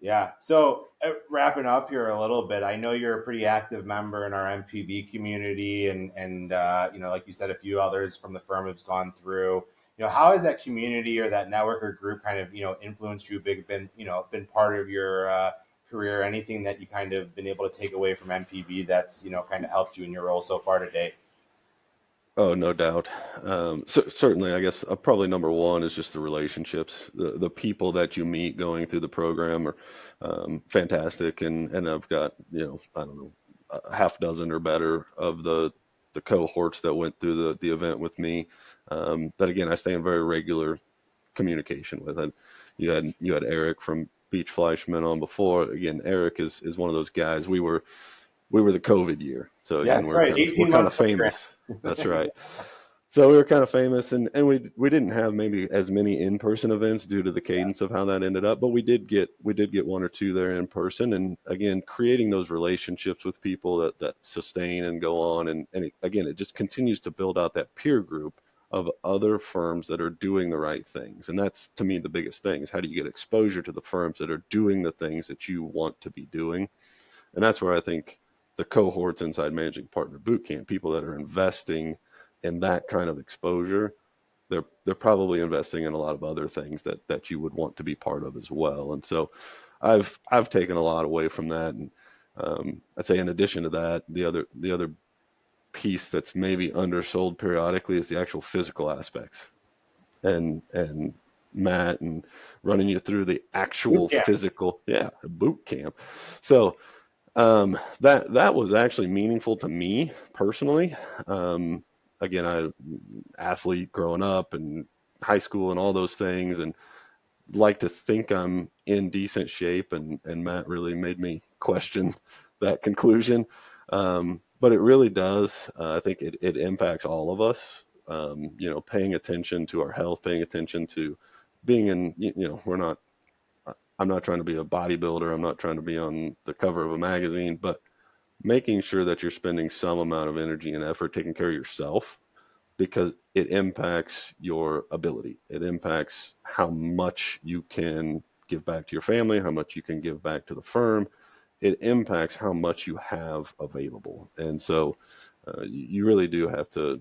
Yeah. So wrapping up here a little bit, I know you're a pretty active member in our MPB community, and like you said, a few others from the firm have gone through. How has that community or that network or group kind of influenced you? Been part of your career? Anything that you kind of been able to take away from MPB that's kind of helped you in your role so far today? Oh, no doubt. Certainly, I guess probably number one is just the relationships. The people that you meet going through the program are fantastic, and I've got I don't know a half dozen or better of the cohorts that went through the event with me. That again, I stay in very regular communication with. And you had Eric from Beach Fleischman on before. Again, Eric is one of those guys. We were the COVID year, so Yeah, again that's right. we're 18 kind month of program. famous. That's right. So we were kind of famous, and we didn't have maybe as many in-person events due to the cadence of how that ended up, but we did get one or two there in person, and again creating those relationships with people that sustain and go on, and again it just continues to build out that peer group of other firms that are doing the right things, and that's to me the biggest thing is how do you get exposure to the firms that are doing the things that you want to be doing, and that's where I think the cohorts inside Managing Partner Bootcamp, people that are investing in that kind of exposure, they're probably investing in a lot of other things that you would want to be part of as well. And so I've taken a lot away from that. And I'd say in addition to that, the other piece that's maybe undersold periodically is the actual physical aspects. And Matt and running you through the actual Yeah. physical, yeah, boot camp. So that was actually meaningful to me personally. Again, I athlete growing up and high school and all those things, and like to think I'm in decent shape. And Matt really made me question that conclusion. But it really does. I think it impacts all of us. Paying attention to our health, paying attention to being in. We're not I'm not trying to be a bodybuilder. I'm not trying to be on the cover of a magazine, but making sure that you're spending some amount of energy and effort taking care of yourself because it impacts your ability. It impacts how much you can give back to your family, how much you can give back to the firm. It impacts how much you have available. And so you really do have to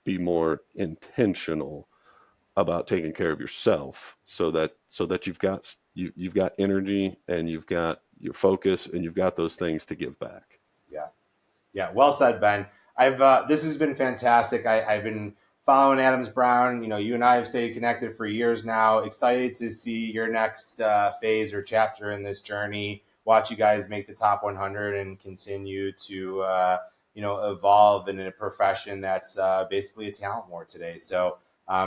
be more intentional about taking care of yourself so that you've got energy and you've got your focus and you've got those things to give back. Yeah. Yeah, well said, Ben. I've This has been fantastic. I've been following Adams Brown. You and I have stayed connected for years now. Excited to see your next phase or chapter in this journey. Watch you guys make the top 100 and continue to evolve in a profession that's basically a talent war today. So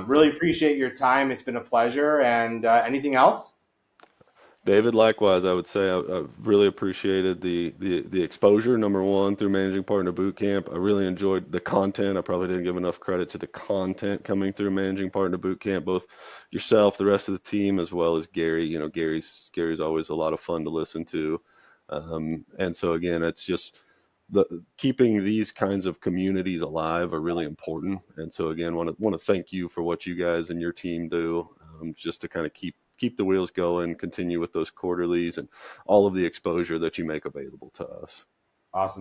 really appreciate your time. It's been a pleasure. And anything else? David, likewise, I would say I really appreciated the exposure, number one, through Managing Partner Bootcamp. I really enjoyed the content. I probably didn't give enough credit to the content coming through Managing Partner Bootcamp, both yourself, the rest of the team, as well as Gary. Gary's always a lot of fun to listen to. And so again, it's just keeping these kinds of communities alive are really important. And so again, want to thank you for what you guys and your team do, just to kind of keep the wheels going, continue with those quarterlies and all of the exposure that you make available to us. Awesome.